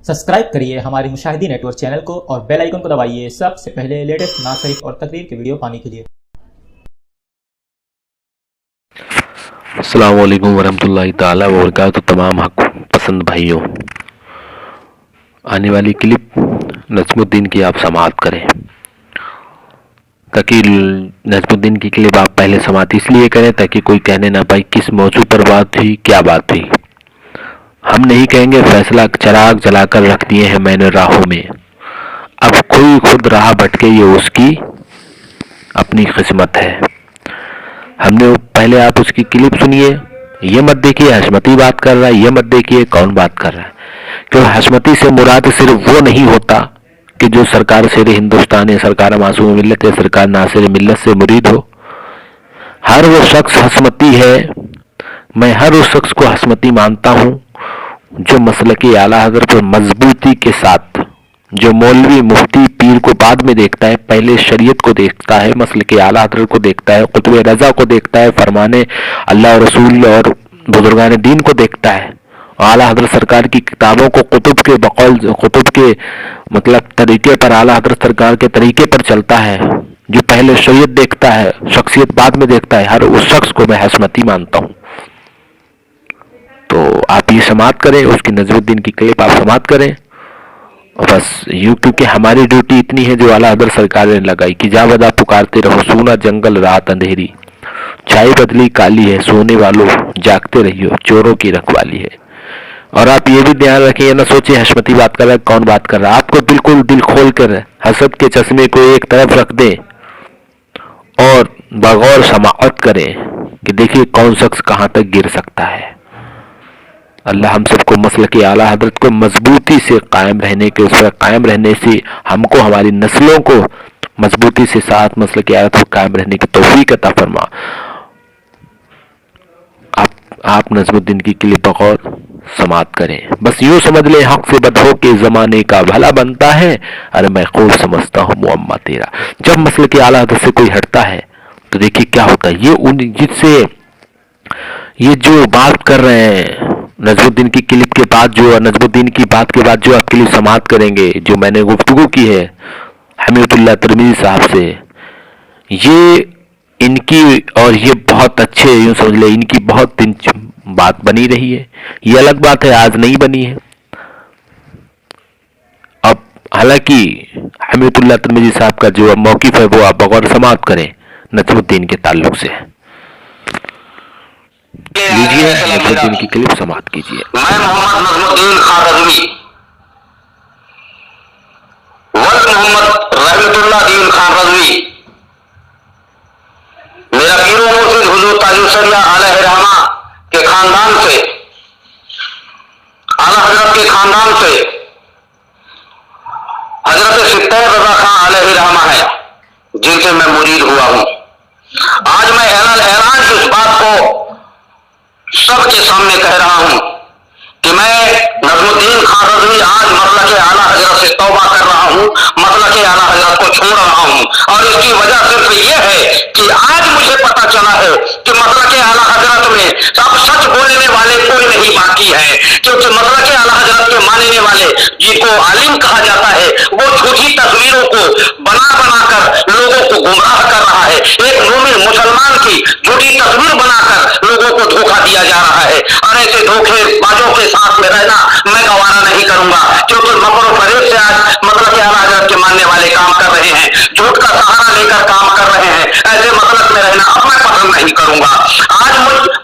Subscribe करिए हमारे Mushahidi network channel को और बेल आइकन को दबाइए सबसे पहले लेटेस्ट नासिक और तकरीर के वीडियो पाने के लिए। अस्सलाम वालेकुम वरहमतुल्लाहि ताला व बरकातहू। तमाम हक पसंद भाइयों, आने वाली क्लिप नजमुद्दीन की आप समाअत करें, ताकि नजमुद्दीन की क्लिप आप पहले समाअत इसलिए करें ताकि कोई कहने ना पाए किस मौजू पर बात हुई, क्या बात हुई। हम नहीं कहेंगे फैसला चराग जलाकर रख दिए हैं मैंने राहों में, अब कोई खुद राह भटके ये उसकी अपनी किस्मत है। हमने पहले आप उसकी क्लिप सुनिए, ये मत देखिए हशमती बात कर रहा है, ये मत देखिए कौन बात कर रहा है, क्योंकि हशमती से मुराद सिर्फ वो नहीं होता कि जो सरकार शेर हिंदुस्तान या सरकार मासूम मिल्लत या सरकार नासिर मिल्लत से मुरीद हो। हर वो शख्स हशमती है, मैं हर उस शख्स को हशमती मानता हूँ जो मसलके आला हज़रत पर मजबूती के साथ, जो मौलवी मुफ्ती पीर को बाद में देखता है, पहले शरीयत को देखता है, मसलके आला हज़रत को देखता है, कुतुब रज़ा को देखता है, फरमाने अल्लाह और रसूल और बुजुर्गान दीन को देखता है, आला हज़रत सरकार की किताबों को कुतुब के बकौल कुतुब के मतलब तरीके पर, आला हज़रत सरकार के तरीके पर चलता है, जो पहले शरीयत देखता है, शख्सियत बाद में देखता है, हर उस शख्स को मैं हशमती मानता हूँ। तो आप ये समाअत करें, उसकी नजरुद्दीन की क्लिप आप समाअत करें बस यूं, क्योंकि हमारी ड्यूटी इतनी है जो आला हज़रत सरकार ने लगाई कि जा बदा पुकारते रहो सूना जंगल रात अंधेरी, चाय बदली काली है सोने वालों जागते रहियो चोरों की रखवाली है। और आप ये भी ध्यान रखें, ये ना सोचे हशमती बात कर रहा है कौन बात कर रहा है, आपको बिल्कुल दिल खोल कर हसद के चश्मे को एक तरफ रख दें और बगौर समाअत करें कि देखिए कौन शख्स कहाँ तक गिर सकता है। अल्लाह हम सबको मसलके आला हज़रत को मजबूती से कायम रहने के, उस पर कायम रहने से हमको हमारी नस्लों को मजबूती से साथ मसलके आला हज़रत को कायम रहने की तौफीक अता फरमा। आप नजमुद्दीन की क्लिप बगौर समाअत करें, बस यूं समझ ले हक से बद हो के जमाने का भला बनता है, अरे मैं खूब समझता हूँ मुअम्मा तेरा। जब मसलके आला हज़रत से कोई हटता है तो देखिए क्या होता है, ये उन जिससे ये जो बात कर रहे हैं नजमुद्दीन की क्लिप के बाद, जो नजमुद्दीन की बात के बाद जो आप क्लिप समाअत करेंगे, जो मैंने गुफ्तगू की है हमीदुल्लाह तिरमिज़ी साहब से, ये इनकी और ये बहुत अच्छे यूं समझ ले इनकी बहुत दिन बात बनी रही है। ये अलग बात है आज नहीं बनी है। अब हालांकि हमीदुल्लाह तिरमिज़ी साहब का जो मौक़िफ़ है वो आप बगौर समाअत करें नजमुद्दीन के ताल्लुक से। लीजिए नजमुद्दीन की क्लिप समाअत कीजिए। मैं मोहम्मद नजमुद्दीन खान रज़वी वल्द मोहम्मद रहमतुल्लाह दीन खान रज़वी, मेरा पीरो मुर्शिद हुजूर ताजुशरिया अलैहि रहमा के खानदान से, आला हज़रत के खानदान से हजरत सिद्दीक़ रज़ा खान अलैहि रहमा है जिनसे मैं मुरीद हुआ हूं। आज मैं ऐलान इस बात को सबके सामने कह रहा हूं कि मैं नजमुद्दीन खान रज़वी आज मसलके आला हज़रत से तौबा कर रहा हूं, मसलके आला हज़रत को छोड़ रहा हूं। और इसकी वजह सिर्फ ये है कि आज मुझे पता चला है कि मसलके आला हज़रत में अब सच बोलने वाले कोई नहीं बाकी है, क्योंकि मसलके आला हज़रत के मानने वाले जिनको आलिम कहा जाता है वो झूठी तस्वीरों को बना कर लोगों को गुमराह कर रहा है। एक मोमिन मुसलमान की झूठी तस्वीर बनाकर लोगों को धोखा दिया जा रहा है, और ऐसे धोखेबाजों के साथ में रहना मैं गवारा नहीं करूंगा, क्योंकि मकर फरेब से आज मसलके आला हज़रत के मानने वाले काम कर रहे हैं, झूठ का सहारा लेकर काम कर रहे हैं। ऐसे मसलक में रहना अब मैं पसंद नहीं करूंगा। आज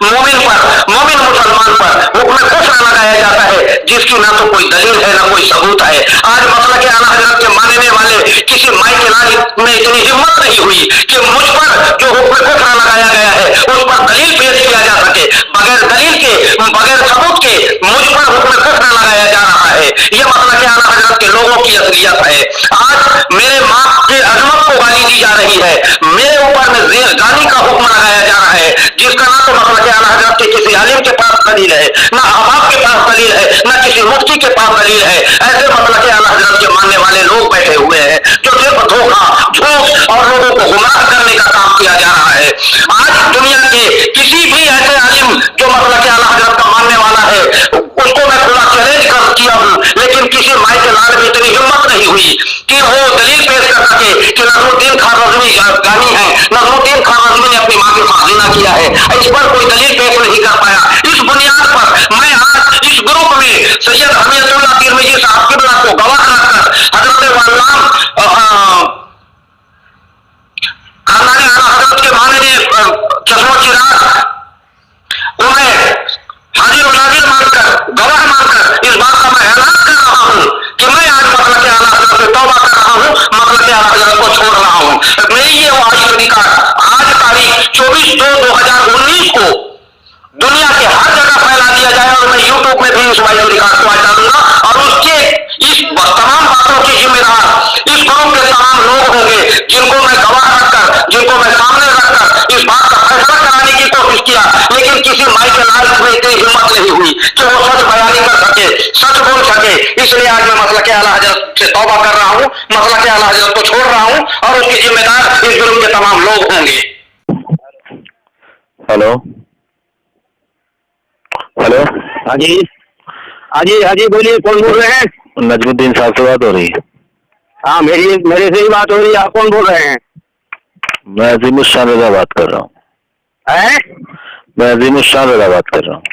मोमिन मुसलमान पर हुक्म कुफ्र लगाया जाता है जिसकी ना तो कोई दलील है ना कोई सबूत है। आज मसलके आला हज़रत के मानने वाले किसी माई के लाज में इतनी हिम्मत नहीं हुई कि मुझ पर जो हुक्म कुफ्र लगाया गया है उस पर दलील पेश किया जा सके, बगैर दलील के बगैर सबूत के मुझ पर हुक्म कुफ्र लगाया जा रहा है। ये मसलके आला हज़रत के लोगों की असलियत है। आज मेरे माँ के अजमत को गाली दी जा रही है, मेरे ऊपर में गाली का हुक्म लगाया जा रहा है, जिसका ना तो मसलके आला हज़रत के किसी आलिम के पास दलील है, ना अहबाब के पास दलील है, ना किसी मुफ्ती के पास दलील है। ऐसे मसलके आला हज़रत के मानने वाले लोग बैठे हुए हैं जो सिर्फ धोखा, झूठ और लोगों को गुमराह करने का काम किया जा रहा है। आज दुनिया के किसी भी ऐसे आलिम जो मसलके आला हज़रत का मानने वाला है उसको मैं खुला चैलेंज कर किया हूं, लेकिन किसी माई के लाल में इतनी हिम्मत नहीं हुई कि वो दलील पेश कर सके कि नजमुद्दीन खान रज़वी गानी है, नजमुद्दीन खान रज़वी ने अपनी मां के साथ ज़िना किया है। इस पर कोई दलील पेश नहीं कर पाया। इस बुनियाद पर मैं आज इस ग्रुप में सैयद हमीदुल्लाह तिरमिज़ी साहब किबला को गवाह रखकर हजरत वल्लाम खानदान आला हजरत के माननीय चश्मो चिराग उन्हें हाजिर नाजिर मानकर, गवाह मानकर इस बात का मैं ऐलान कर रहा हूं कि मैं आज मसलक आला हजरत से तौबा कर रहा हूं, मसलक आला हजरत को छोड़ रहा हूं। मेरी ये वाशिदी का आज तारीख 24/2/2019 को दुनिया के हर जगह फैला दिया जाए और मैं यूट्यूब में भी इस वाशिदी कार्ड को आज डालूंगा और उसके इस तमाम बातों की जिम्मेदार इस ग्रुप के तमाम लोग होंगे जिनको मैं गवाह रखकर, जिनको मैं सामने रखकर इस बात का फैसला कराने की कोशिश किया, लेकिन किसी माई के लाल में इतनी हिम्मत नहीं हुई कि वो सच बयानी कर सके, सच बोल सके। इसलिए आज मैं मसलक आला हजरत से तौबा कर रहा हूँ, मसलक आला हजरत को छोड़ रहा हूँ और उसकी जिम्मेदार इस ग्रुप के तमाम लोग होंगे। हेलो हेलो, हाँ जी, हाँ जी, हाँ जी, बोलिए, कौन बोल रहे हैं? नजमुद्दीन साहब से बात हो रही है? हाँ, मेरे से ही बात हो रही है। आप कौन बोल रहे हैं? मैं अजीमुशान रजा बात कर रहा हूँ। मैं अजीमुशान रजा बात कर रहा हूँ।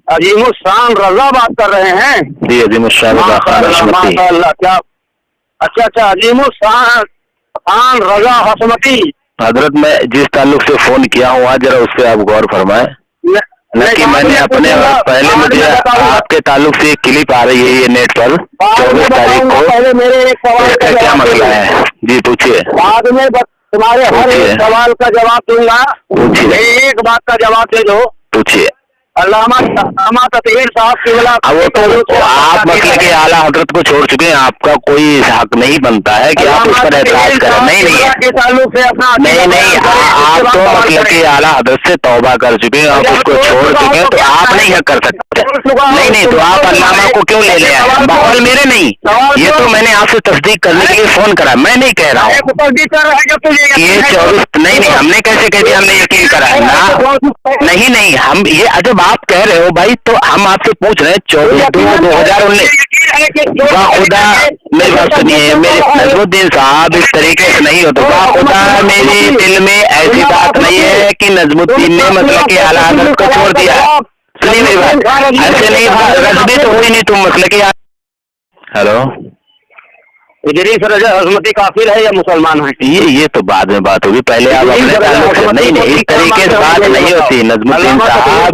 अजीमुशान रजा बात कर रहे हैं? जी, अजीमुशान रजा खान हशमती। माशाअल्लाह, क्या? अच्छा, अजीमुशान खान रजा हशमती। हजरत, मैं जिस ताल्लुक से फोन किया हूँ आज जरा उस पर आप गौर फरमाएं। न कि मैंने अपने पहले मुझे आपके ताल्लुक से एक क्लिप आ रही है ये नेट पर 24 तारीख को। पहले मेरे एक सवाल का क्या मसला है? जी पूछिए। बाद में तुम्हारे हर एक सवाल का जवाब दूंगा। पूछिए। एक बात का जवाब दे दो। पूछिए। अल्लामा ततहीर साहब किबला। वो तो आप मसले के आला हजरत को छोड़ चुके हैं, आपका कोई हक नहीं बनता है कि आप उस पर एतराज करें। नहीं के ताल्लुक से अपना नहीं, आप तो मसले के आला हजरत से तौबा कर चुके हैं, आप उसको छोड़ चुके हैं, तो आप नहीं हक कर सकते। नहीं, तो आप अल्लामा को क्यों ले ले आए? बहल मेरे नहीं, ये तो मैंने आपसे तस्दीक करने के लिए फोन करा। मैं नहीं कह रहा हूँ ये 24। नहीं, हमने कैसे कह दिया? हमने यकीन करा है ना? नहीं, हम ये जब आप कह रहे हो भाई तो हम आपसे पूछ रहे हैं 24/2/2019। खुदा मेरी बात सुनिए, मेरे नजमुद्दीन साहब इस तरीके से नहीं होता। खुदा मेरे दिल में ऐसी बात नहीं है कि नजमुद्दीन ने मतलब कि आला हजरत को छोड़ दिया। सुनिए मेरी बात, ऐसे नहीं, रज़वी तो हुई नहीं तुम मसले के। हेलो, इदरीस रजा हशमती काफिर है या मुसलमान है? ये तो बाद में बात होगी, पहले आप अपने ताल्लुक से। नहीं, इस तरीके से बात नहीं होती नजमुद्दीन साहब।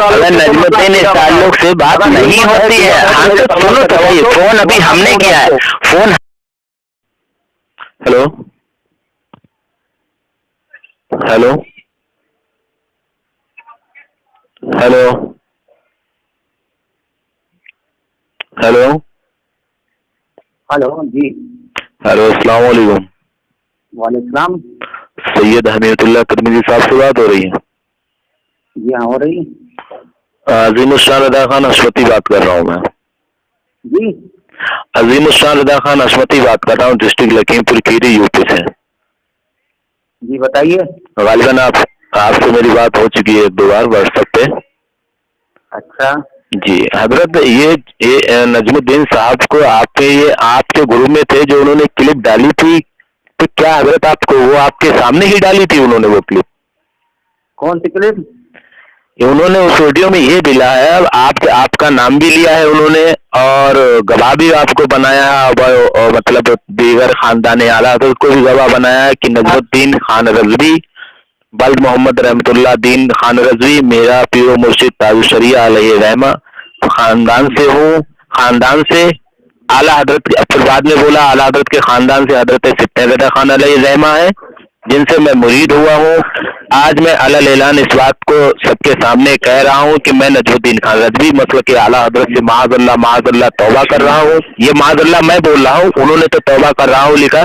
अगर नजमुद्दीन इस ताल्लुक से बात नहीं होती है। हाँ तो सुनो तो भाई, फोन अभी हमने किया है phone. Hello hello hello hello hello जी, हेलो, अस्सलाम वालेकुम। वालेकुम। सैयद हमीदुल्लाह तिरमिज़ी साहब से बात हो रही है? जी हाँ, हो रही है। अजीमुशान रजा खान हशमती बात कर रहा हूँ मैं। जी, अजीमुशान रजा खान हशमती बात कर रहा हूँ, डिस्ट्रिक्ट लखीमपुर खीरी, यूपी से। जी बताइए। गालिबन आपसे मेरी बात हो चुकी है 1-2 बार व्हाट्सएप पे। अच्छा जी हजरत, ये नजमुद्दीन साहब को आपके गुरु में थे जो उन्होंने क्लिप डाली थी, तो क्या हजरत आपको वो आपके सामने ही डाली थी उन्होंने वो क्लिप? कौन सी क्लिप? उन्होंने उस वीडियो में ये भी लाया है, आपका नाम भी लिया है उन्होंने और गवाह भी आपको बनाया है, मतलब दीगर खानदान आला तो उसको भी गवाह बनाया है कि नजमुद्दीन खान रज़वी बल्द मोहम्मद रहमतुल्लाह दीन खान रज़वी मेरा पीरो मुर्शिद ताज शरिया अलैहि रहमा खानदान से हूँ, खानदान से आला हजरत। फिर बाद में बोला आला हजरत के खानदान से हजरत सिट्टे रज़ा खान अलैहि रहमा है जिनसे मैं मुरीद हुआ हूँ। आज मैं अलल ऐलान इस बात को सबके सामने कह रहा हूँ कि मैं नजमुद्दीन खान रज़वी मतलब के आला हजरत से माज़अल्लाह तौबा कर रहा हूँ। ये माज़अल्लाह मैं बोल रहा हूँ, उन्होंने तो तौबा कर रहा हूँ लिखा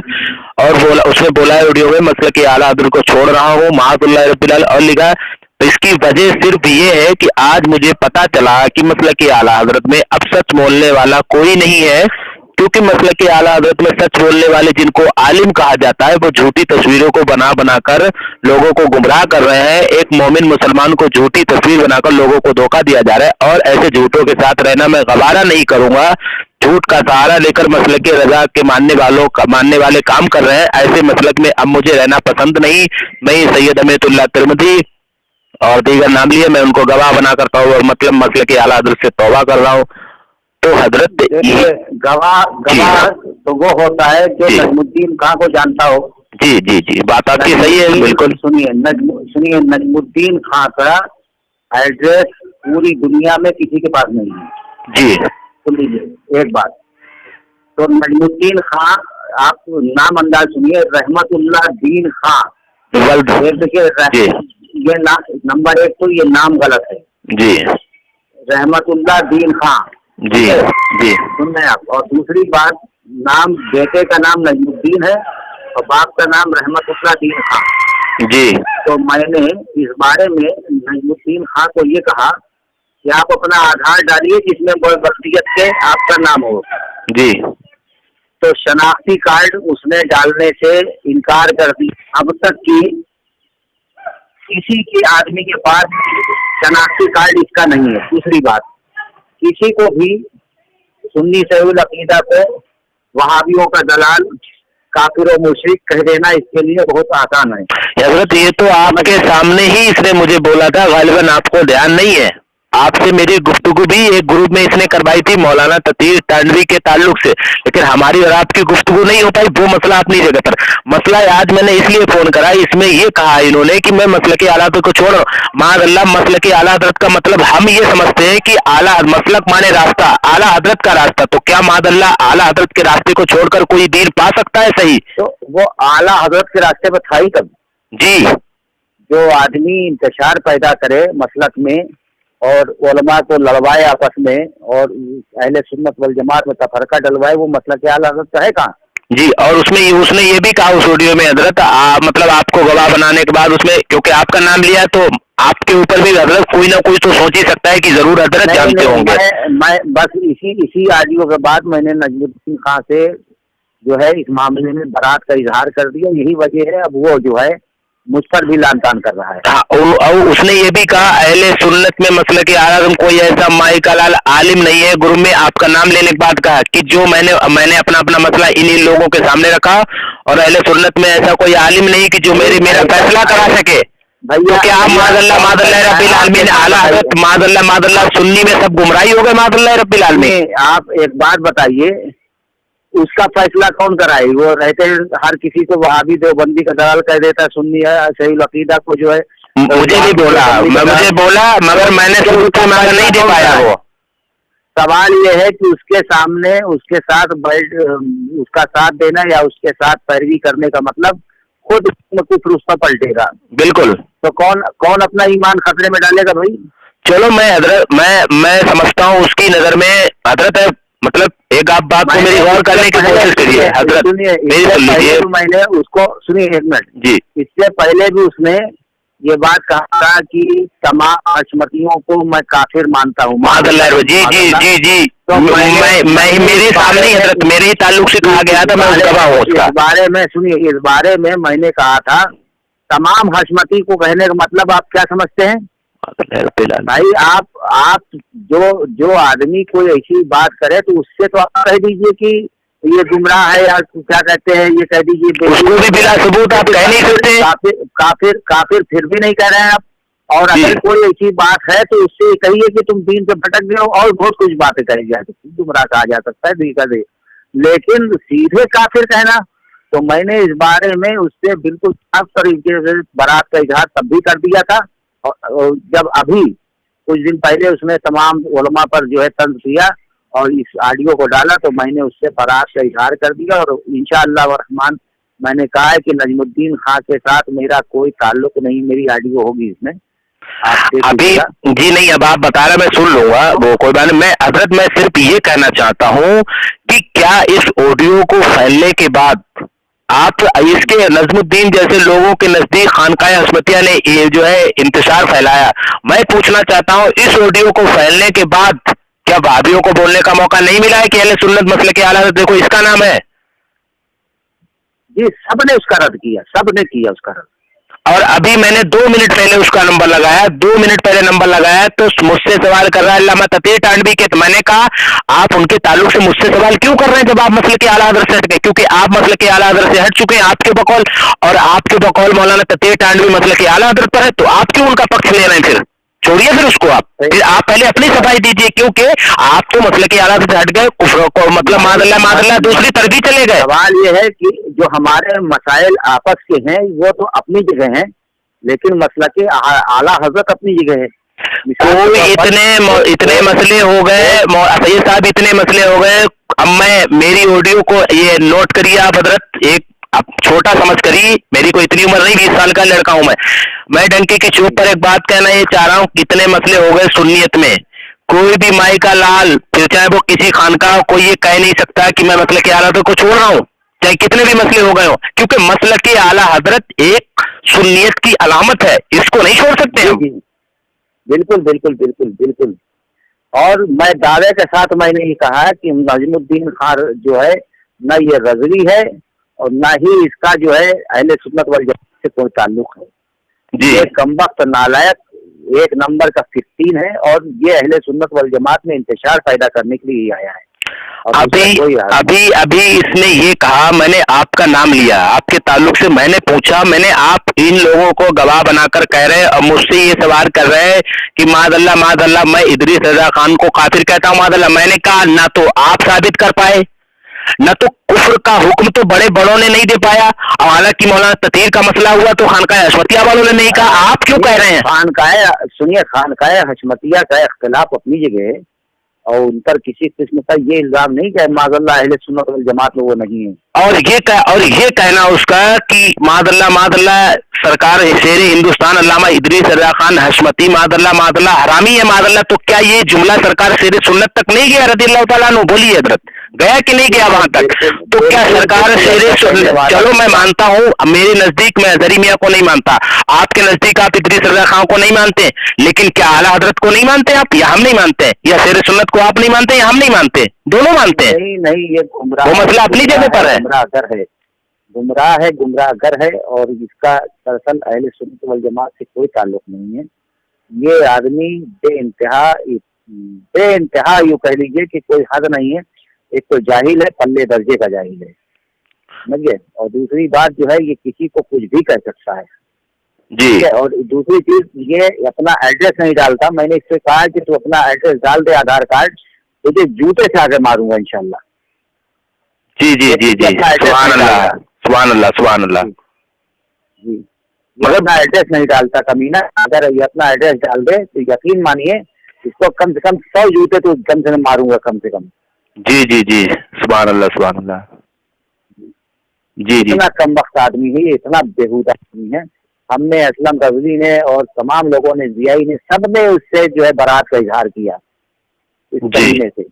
और बोला, उसने बोला है वीडियो में मतलब कि आला हजरत को छोड़ रहा हूँ माज़अल्लाह रब्बिल आलमीन और लिखा। तो इसकी वजह सिर्फ ये है कि आज मुझे पता चला कि मतलब कि आला हजरत में अब सच बोलने वाला कोई नहीं है, क्योंकि मतलब कि आला हजरत में सच बोलने वाले जिनको आलिम कहा जाता है वो झूठी तस्वीरों को बना कर लोगों को गुमराह कर रहे हैं। एक मोमिन मुसलमान को झूठी तस्वीर बनाकर लोगों को धोखा दिया जा रहा है और ऐसे झूठों के साथ रहना मैं गवारा नहीं करूंगा, झूठ का सहारा लेकर मसलक रजा के मानने वाले काम कर रहे हैं। ऐसे मसलक में अब मुझे रहना पसंद नहीं। मैं सैयद अमीरुल्लाह तिरमिज़ी और दीगर नाम लिए मैं उनको गवाह बना करता हूँ और मतलब मसलक आला हज़रत से तौबा कर रहा हूँ। तो हजरत गवाह तो वो होता है जो नजमुद्दीन खां को जानता हो। जी जी जी, बात आपकी सही है, बिल्कुल। सुनिए नजमुद्दीन खां का एड्रेस पूरी दुनिया में किसी के पास नहीं है जी। सुन लीजिए एक बात, तो नजमुद्दीन खां, आप नाम अंदाज सुनिए, रहमतुल्लाह दीन खां। देखिए ये नंबर एक तो ये नाम गलत है जी, रहमतुल्लाह दीन खां जी जी, सुन रहे हैं आप। और दूसरी बात, नाम बेटे का नाम नजमुद्दीन है और बाप का नाम रहमतुल्लाह दीन खां जी। तो मैंने इस बारे में नजमुद्दीन खां को ये कहा कि आप अपना आधार डालिए जिसमें बल्दियत से आपका नाम हो जी। तो शनाख्ती कार्ड उसने डालने से इनकार कर दिया। अब तक की किसी के आदमी के पास शनाख्ती कार्ड इसका नहीं है। दूसरी बात, किसी को भी सुन्नी सहीहुल अकीदा को वहाबियों का दलाल, काफिर और मुशरिक कह देना इसके लिए बहुत आसान है। हजरत ये तो आपके सामने ही इसने मुझे बोला था, गालिबन आपको ध्यान नहीं है। आपसे मेरी गुफ्तगू भी एक ग्रुप में इसने करवाई थी मौलाना ततीर तांडवी के ताल्लुक से, लेकिन हमारी और आपकी गुफ्तगू नहीं हो पाई। वो मसला अपनी जगह पर। मसला आज मैंने इसलिए फोन करा, इसमें ये कहा इन्होंने कि मैं मसलक आला हज़रत को छोड़ो। माज़अल्लाह, मसलक आला हज़रत का मतलब हम ये समझते हैं कि आला मसलक माने रास्ता, आला हज़रत का रास्ता। तो क्या माज़अल्लाह आला हज़रत के रास्ते को छोड़कर कोई दीन पा सकता है? सही, तो वो आला हज़रत के रास्ते पर था ही कब जी। जो आदमी इंतशार पैदा करे मसलक में और उलमा को लड़वाए आपस में और अहले सुन्नत वल जमात में तफरका डलवाए, वो मसलक आला हज़रत का है कहाँ जी। और उसने ये भी कहा उस ऑडियो में हजरत, मतलब आपको गवाह बनाने के बाद उसमें, क्योंकि आपका नाम लिया तो आपके ऊपर भी हजरत कोई ना कोई तो सोच ही सकता है कि जरूर हजरत जानते होंगे। मैं बस इसी ऑडियो के बाद मैंने नजमुद्दीन खां से जो है इस मामले में बरात का इजहार कर दिया। यही वजह है अब वो जो है मुझ पर भी लान तान कर रहा है। हाँ, और उसने ये भी कहा अहले सुन्नत में मसलक आला कोई ऐसा माइकलाल आलिम नहीं है। गुरु में आपका नाम लेने के बाद कहा कि जो मैंने अपना मसला इन्हीं लोगों के सामने रखा और अहले सुन्नत में ऐसा कोई आलिम नहीं कि जो मेरा फैसला करा सके। क्योंकि आप माज़अल्लाह रब्बिल आलमीन आला हज़रत माज़अल्लाह सुन्नी में सब गुमराही हो गए। माज़अल्लाह रब्बिल आलमीन, आप एक बात बताइए, उसका फैसला कौन कराए? वो रहते हैं हर किसी को वहाबी देवबंदी का दलाल कह देता है, सुन्नी है सहीहुल अकीदा को जो है। मुझे नहीं बोला, मुझे बोला मगर मैंने सबूत नहीं दे पाया। वो सवाल ये है कि उसके सामने उसके साथ उसका साथ देना या उसके साथ पैरवी करने का मतलब खुद कुछ उस पर पलटेगा। बिल्कुल। तो कौन अपना ईमान खतरे में डालेगा भाई? चलो मैं समझता हूँ उसकी नजर में हजरत है, मतलब एक आप बात को मेरी गौर करने की कोशिश करिए हजरत, मेरी सुन लीजिए। मैंने उसको सुनिए एक मिनट जी। इससे पहले भी उसने ये बात कहा था कि तमाम हशमतियों को मैं काफिर मानता हूँ। माज़अल्लाह जी जी जी जी। तो मैं मेरे सामने हजरत मेरे ही ताल्लुक से कहा गया था, मैं गवाह हूँ उसका। इस बारे में मैंने कहा था तमाम हशमती को कहने का मतलब आप क्या समझते हैं भाई? आप जो आदमी कोई ऐसी बात करे तो उससे तो आप कह दीजिए कि ये गुमराह है या क्या कहते हैं, ये कह दीजिए। उसको भी बिला सबूत आप कह नहीं सकते। काफिर फिर भी नहीं कह रहे हैं आप। और अगर कोई ऐसी बात है तो उससे कहिए कि तुम दीन से भटक गए हो, और बहुत कुछ बातें कही जाए तो गुमराह कहा जा सकता है, लेकिन सीधे काफिर कहना। तो मैंने इस बारे में उससे बिल्कुल साफ तरीके से बरात का इजहार तब भी कर दिया था, और जब अभी कुछ दिन पहले उसने तमाम उलमा पर जो है तंज किया और इस ऑडियो को डाला तो मैंने उससे बरात का इजहार कर दिया। और इंशाअल्लाह रहमान मैंने कहा है कि नजमुद्दीन खां के साथ मेरा कोई ताल्लुक नहीं, मेरी ऑडियो होगी इसमें अभी जी नहीं। अब आप बता रहे मैं सुन लूंगा, वो कोई बात नहीं। मैं सिर्फ ये कहना चाहता हूँ कि क्या इस ऑडियो को फैलने के बाद आप इसके नजमुद्दीन जैसे लोगों के नजदीक खानकाह हस्मतिया ने ये जो है इंतशार फैलाया, मैं पूछना चाहता हूँ इस ऑडियो को फैलने के बाद क्या वहाबियों को बोलने का मौका नहीं मिला है कि अहले सुन्नत मसलक आला हज़रत देखो इसका नाम है? जी सबने उसका रद्द किया, सबने किया उसका रद्द। और अभी मैंने 2 मिनट पहले उसका नंबर लगाया, 2 मिनट पहले नंबर लगाया तो मुझसे सवाल कर रहा है अल्लामा तकीर टांडवी के। तो मैंने कहा आप उनके ताल्लुक से मुझसे सवाल क्यों कर रहे हैं जब आप मसले के आला हज़रत से हट गए? क्योंकि आप मसले के आला हज़रत से हट चुके हैं, आपके बकौल, और आपके बकौल मौलाना तकीर टांडवी मसले के आला हज़रत पर है, तो आप क्यों उनका पक्ष ले रहे हैं? फिर छोड़िए फिर उसको, आप फिर आप पहले अपनी सफाई दीजिए, क्योंकि आप तो मसले के आला से हट गए, कुफ्र को मतलब मादल्ला दूसरी तरफ ही चले गए। सवाल ये है कि जो हमारे मसाइल आपस के हैं वो तो अपनी जगह हैं, लेकिन मसला के आला हजरत अपनी जगह है। कोई इतने मसले हो गए सैयद साहब, इतने मसले हो गए। अब मैं मेरी ऑडियो को ये नोट करिए आप हजरत, एक आप छोटा समझ करिए, मेरी कोई इतनी उम्र नहीं, 20 साल का लड़का हूं मैं डंके की चौक पर एक बात कहना ये चाह रहा हूँ, कितने मसले हो गए सुन्नियत में। कोई भी माई का लाल, फिर चाहे वो किसी खानका, कोई ये कह नहीं सकता कि मैं मसले के आला को छोड़ रहा हूँ, चाहे कितने भी मसले हो गए हो, क्योंकि मसले के आला हजरत एक सुन्नियत की अलामत है, इसको नहीं छोड़ सकते हम। बिल्कुल बिल्कुल बिल्कुल बिल्कुल। और मैं दावे के साथ मैंने ये कहा कि नजमुद्दीन खान जो है न ये रजवी है और न ही इसका जो है अहले सुन्नत वल जमात से कोई ताल्लुक है। ये कमबख्त नालायक एक नंबर का फिफ्टीन है और ये अहले सुन्नत वल जमात में इंतशार पैदा करने के लिए ही आया है। अभी इसने ये कहा, मैंने आपका नाम लिया, आपके ताल्लुक से मैंने पूछा, मैंने आप इन लोगों को गवाह बनाकर कह रहे हैं और मुझसे ये सवाल कर रहे हैं कि मादल्ला मैं इदरीस रजा खान को काफिर कहता हूँ मादल्ला। मैंने कहा ना तो आप साबित कर पाए, न तो कुफ्र का हुक्म तो बड़े बड़ों ने नहीं दे पाया, और हालांकि मौलाना तकीर का मसला हुआ तो खानकाह हशमतिया वालों ने नहीं कहा, आप क्यों कह रहे हैं? खानकाह हशमतिया का इख्तिलाफ अपनी जगह है और उन पर किसी किस्म का ये इल्जाम नहीं कि माज़अल्लाह अहले सुन्नत वल जमात में वो नहीं है। और ये कहना उसका कि मादल्ला सरकार शेर हिंदुस्तान अल्लामा इदरीस रजा खान हशमती मादल्ला हरामी है मादल्ला, तो क्या ये जुमला सरकार शेर सुन्नत तक नहीं गया रज़ियल्लाहु ताला अन्हु? बोलिए हजरत, गया कि नहीं गया वहां तक? तो क्या सरकार शेर सुन्नत, चलो मैं मानता हूँ, मेरे नजदीक मैं अजहरी मियां को नहीं मानता, आपके नजदीक आप इदरीस रजा खान को नहीं मानते, लेकिन क्या आला हजरत को नहीं मानते आप, या हम नहीं मानते, या शेर सुन्नत को आप नहीं मानते या हम नहीं मानते? दोनों मानते हैं। नहीं ये गुमराह, वो मसला अपनी जगह पर है, गुमराहगर है और इसका दरअसल अहले सुन्नत वल जमात से कोई ताल्लुक नहीं है। ये आदमी बेइंतहा यूं कह लीजिए कि कोई हद नहीं है। एक तो जाहिल है, पल्ले दर्जे का जाहिल है, समझिए, और दूसरी बात जो है ये किसी को कुछ भी कह सकता है जी। और दूसरी चीज ये अपना एड्रेस नहीं डालता। मैंने इससे कहा कि तू अपना एड्रेस डाल दे, आधार कार्ड, तुझे जूते से आगे मारूंगा इंशाल्लाह। जी सुभान अल्लाह जी। अपना एड्रेस नहीं डालता कमीना, अगर ये अपना एड्रेस डाल दे तो यकीन मानिए इसको कम से कम 100 जूते तो कम से कम मारूंगा, कम से कम। जी सुभान अल्लाह जी। इतना कमबख्त आदमी है, इतना बेहूदा आदमी है। हमने, असलम रज़वी ने और तमाम लोगों ने, जियाई ने, सब ने उससे जो है बरात का इजहार किया इस महीने से।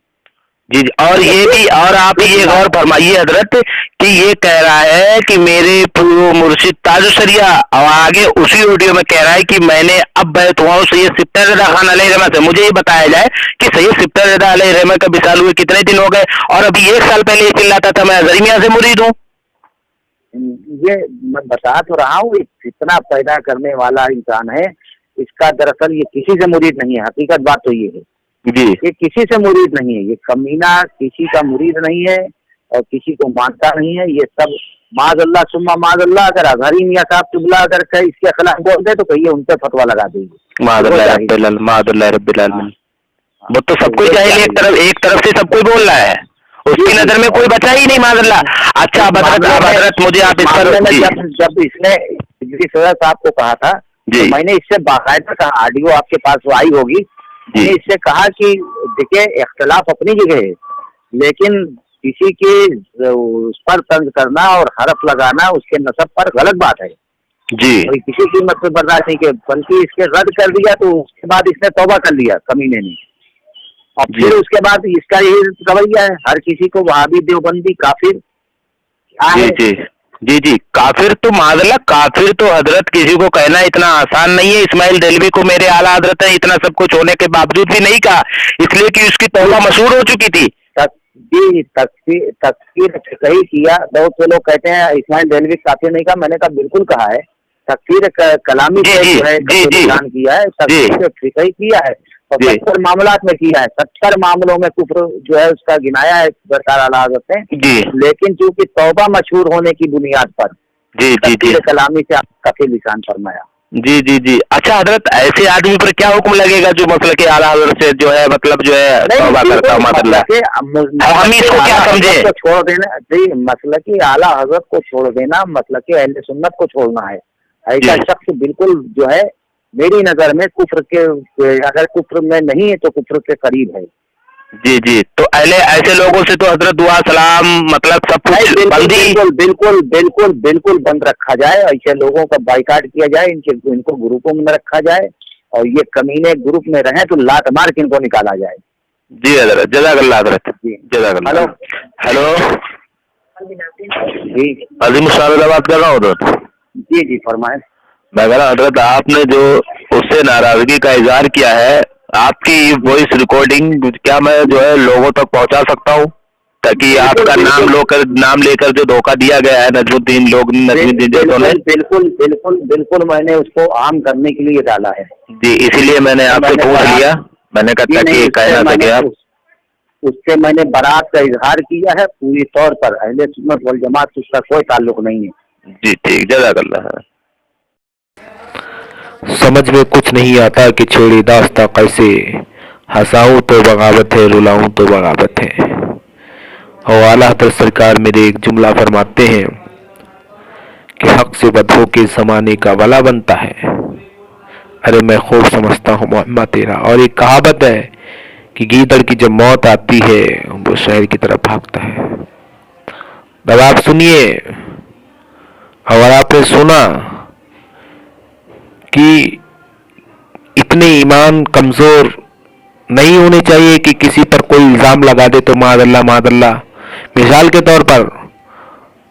जी और ये भी, और आप ये गौर फरमाइए हजरत कि ये कह रहा है कि मेरे मुर्शिद ताजुशरिया, और आगे उसी ऑडियो में कह रहा है कि मैंने अब बैत हुआ हूँ सैयद सिब्तर रज़ा खान अलैहिर्रहमा से। मुझे ये बताया जाए कि सैयद सिब्तर रज़ा अलैहिर्रहमा का विसाल हुए कितने दिन हो गए, और अभी 1 साल पहले ये चिल्लाता था मैं अज़हरी मियां से मुरीद हूँ। ये मैं बता तो रहा हूँ, इतना पैदा करने वाला इंसान है, इसका दरअसल ये किसी से मुरीद नहीं है। हकीकत बात तो ये है जी, ये किसी से मुरीद नहीं है, ये कमीना किसी का मुरीद नहीं है और किसी को मानता नहीं है। ये सब माज़अल्लाह सुम्मा माज़अल्लाह, अगर अज़हरी मियां साहब चुगला अगर कहीं इसके खिलाफ बोल दे तो कहिए उन पे फतवा लगा दीजिए। माज़अल्लाह रब्बिल आलमीन। वो तो सबको जाहिल, एक तरफ से सब कोई बोल रहा है, उसकी नजर में कोई बचा ही नहीं माज़अल्लाह। अच्छा हजरत मुझे आप इस पर, जब इसने इदरीस रज़ा साहब को कहा था तो मैंने इससे बाकायदा कहा, ऑडियो आपके पास आई होगी, मैंने इससे कहा कि देखिए इख्तिलाफ अपनी जगह है, लेकिन किसी के उस पर तंज करना और हरफ लगाना उसके नसब पर गलत बात है जी। और किसी कीमत पर बर्दाश्त नहीं किया, बल्कि इसके रद्द कर दिया तो उसके बाद इसने तौबा कर लिया कमीने ने, और फिर उसके बाद इसका यही रवैया है, हर किसी को वहाबी देवबंदी काफिर। जी काफिर तो माज़अल्लाह, काफिर तो हजरत किसी को कहना इतना आसान नहीं है। इस्माइल देलवी को मेरे आला हजरत है इतना सब कुछ होने के बावजूद भी नहीं कहा, इसलिए कि उसकी तौबा मशहूर हो चुकी थी। तकफीर सही किया। बहुत से लोग कहते हैं इस्माइल देलवी काफिर नहीं कहा, मैंने कहा बिल्कुल कहा है, तकफीर कलामी जी, से जी, जो है जी, जी। ऐलान किया है, तकफीर से फिकही किया है और जी। 70 मामलात में किया है। 70 मामलों में कुफ्र जो है उसका गिनाया है सरकार आला हज़रत ने, जी लेकिन चूंकि तौबा मशहूर होने की बुनियाद पर जी जी जी तकफीर कलामी से काफी लिसान फरमाया। जी जी जी। अच्छा हजरत, ऐसे आदमी पर क्या हुक्म लगेगा जो मतलब कि आला हजरत से जो है मतलब जो है तौबा करता हो मतलब हम इसको क्या समझे? को छोड़ देना जी, मतलब कि आला हजरत को छोड़ देना मतलब कि अहले सुन्नत को छोड़ना है। ऐसा जी। शख्स बिल्कुल जो है मेरी नजर में कुफ्र के, अगर कुफ्र में नहीं है तो कुफ्र के करीब है। जी जी। तो ऐसे लोगों से तो हजरत दुआ सलाम मतलब सब कुछ बंदी। बिल्कुल बिल्कुल बिल्कुल बिल्कुल बंद रखा जाए। ऐसे लोगों का बाइकाट किया जाए, इनको ग्रुपों में रखा जाए और ये कमीने ग्रुप में रहे तो लात मार के इनको निकाला जाए। जी हजरत, जज़ाकल्लाह हजरत, जी। जज़ाकल्लाह। हेलो हेलो जी अजीम साहब बात कर रहा हूँ हजरत। जी जी फरमाए। मैं कह रहा हूँ हजरत, आपने जो उससे नाराजगी का इजहार किया है, आपकी वॉइस रिकॉर्डिंग क्या मैं जो है लोगों तक पहुंचा सकता हूँ, ताकि आपका नाम लेकर जो धोखा दिया गया है नजमुद्दीन जैसों ने। बिल्कुल बिल्कुल बिल्कुल मैंने उसको आम करने के लिए डाला है जी, इसीलिए मैंने आपसे पूछ लिया, मैंने कहा ताकि कहना सके आप। उससे मैंने बरात का इजहार किया है पूरी तौर पर। अहले सुन्नत वल जमात से उसका कोई ताल्लुक नहीं है। जी ठीक, जज़ाकल्लाह। समझ में कुछ नहीं आता कि छोड़ी दास्ता कैसे, हंसाऊं तो बगावत है, रुलाऊं तो बगावत है। और आला हज़रत सरकार मेरे एक जुमला फरमाते हैं कि हक से बद हो के ज़माने का वला बनता है। अरे मैं खूब समझता हूँ मोहम्मद तेरा। और एक कहावत है कि गीदड़ की जब मौत आती है वो शहर की तरफ भागता है। अब आप सुनिए, अगर आपने सुना कि इतने ईमान कमजोर नहीं होने चाहिए कि किसी पर कोई इल्जाम लगा दे तो मादल्ला। मिसाल के तौर पर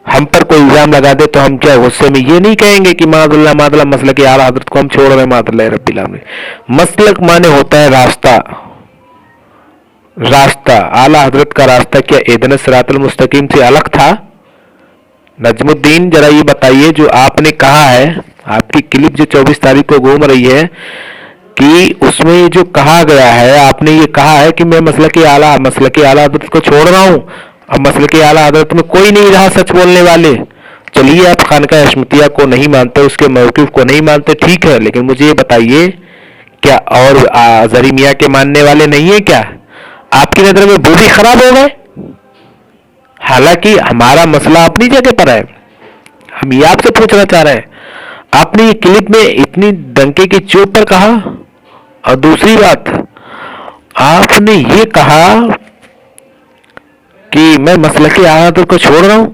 हम पर कोई इल्जाम लगा दे तो हम क्या गुस्से में ये नहीं कहेंगे कि मादल्ला मसलक आला हज़रत को हम छोड़ रहे हैं, मादल्ला रब्बिल आलमीन। मसलक माने होता है रास्ता। आला हज़रत का रास्ता क्या इहदिना सिरातल मुस्तकीम से अलग था? नजमुद्दीन जरा ये बताइए, जो आपने कहा है, आपकी क्लिप जो 24 तारीख को घूम रही है कि उसमें जो कहा गया है, आपने ये कहा है कि मैं मसलक आला हज़रत को छोड़ रहा हूं। अब मसलक आला हज़रत में कोई नहीं रहा सच बोलने वाले। चलिए आप खानका हशमतिया को नहीं मानते, उसके मौक़िफ़ को नहीं मानते, ठीक है, लेकिन मुझे ये बताइए क्या और अज़हरी मियाँ के मानने वाले नहीं है क्या? आपकी नजर में वो भी खराब हो गए? हालांकि हमारा मसला अपनी जगह पर है। हम ये आपसे पूछना चाह रहे हैं, आपने ये क्लिप में इतनी डंके की चोट पर कहा, और दूसरी बात आपने ये कहा कि मैं मसलक आला हज़रत को छोड़ रहा हूं,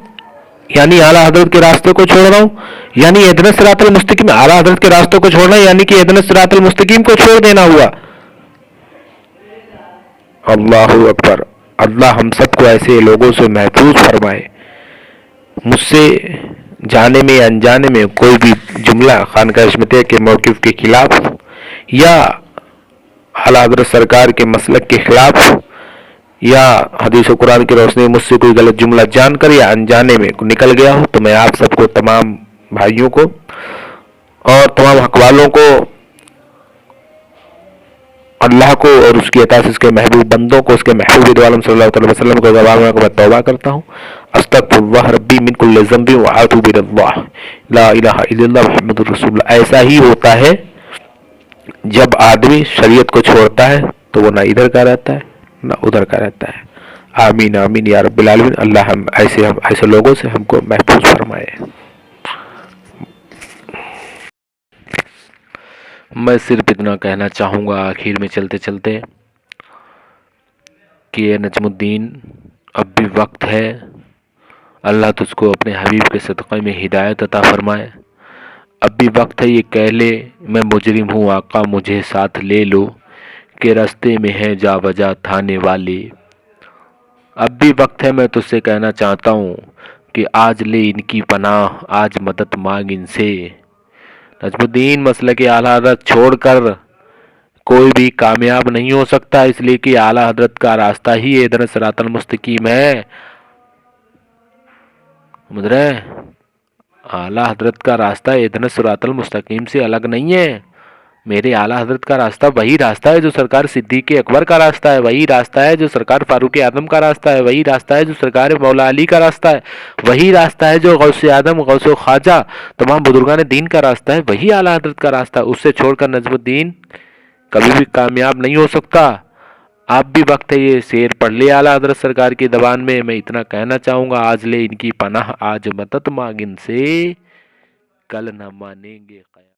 यानी आला हज़रत के रास्ते को छोड़ रहा हूं, यानी इहदिना सिरातल मुस्तकीम, आला हज़रत के रास्तों को छोड़ना यानी कि इहदिना सिरातल मुस्तकीम को छोड़ देना हुआ। अल्लाहु अकबर। अल्लाह हम सबको ऐसे लोगों से महफूज फरमाए। मुझसे जाने में अनजाने में कोई भी जुमला खानका हशमतिया के मौक़िफ़ के खिलाफ या आला हज़रत सरकार के मसलक के खिलाफ या हदीस व कुरान की रोशनी में मुझसे कोई गलत जुमला जानकर या अनजाने में निकल गया हो तो मैं आप सबको, तमाम भाइयों को और तमाम हक वालों को, अल्लाह को और उसकी अता से उसके महबूब बंदों को, उसके महबूब दो आलम सल्लल्लाहु अलैहि वसल्लम को गवाह को मैं तौबा करता हूँ। अस्तगफिरुल्लाह रब्बी मिन कुल्लि ज़ंबि व अतूबु इलल्लाह ला इलाहा इल्लल्लाह मुहम्मदुर रसूलुल्लाह। ऐसा ही होता है जब आदमी शरीयत को छोड़ता है तो वो ना इधर का रहता है ना उधर का रहता है। आमीन आमीन या रब्बिल आलमीन। अल्लाह हम ऐसे लोगों से हमको महफूज फरमाए। मैं सिर्फ इतना कहना चाहूँगा आखिर में चलते चलते कि ये नजमुद्दीन, अब भी वक्त है, अल्लाह तुझको अपने हबीब के सदक़े में हिदायत अता फरमाए। अब भी वक्त है ये कह ले, मैं मुजरिम हूँ आका मुझे साथ ले लो, के रास्ते में है जा वजा थाने वाले। अब भी वक्त है, मैं तुझसे कहना चाहता हूँ कि आज ले इनकी पनाह, आज मदद मांग इनसे। नजमुद्दीन मसलक आला हज़रत छोड़कर कोई भी कामयाब नहीं हो सकता, इसलिए कि आला हज़रत का रास्ता ही इहदिना सिरातल मुस्तकीम है। समझ रहे हैं? اعلیٰ حضرت کا راستہ اہدنا الصراط المستقیم سے الگ نہیں ہے. میرے اعلیٰ حضرت کا راستہ وہی راستہ ہے جو سرکار صدیق اکبر کا راستہ ہے, وہی راستہ ہے جو سرکار فاروق اعظم کا راستہ ہے, وہی راستہ ہے جو سرکار مولا علی کا راستہ ہے, وہی راستہ ہے جو غوث اعظم, غوث و خواجہ, تمام بزرگان دین کا راستہ ہے, وہی اعلیٰ حضرت کا راستہ. اس سے چھوڑ کر نجم الدین کبھی بھی کامیاب نہیں ہو سکتا. آپ بھی وقت ہے یہ شعر پڑھ لے اعلیٰ حضرت سرکار کی زبان میں. میں اتنا کہنا چاہوں گا, آج لے ان کی پناہ, آج مدد مانگ ان سے, کل نہ مانیں گے قیامت.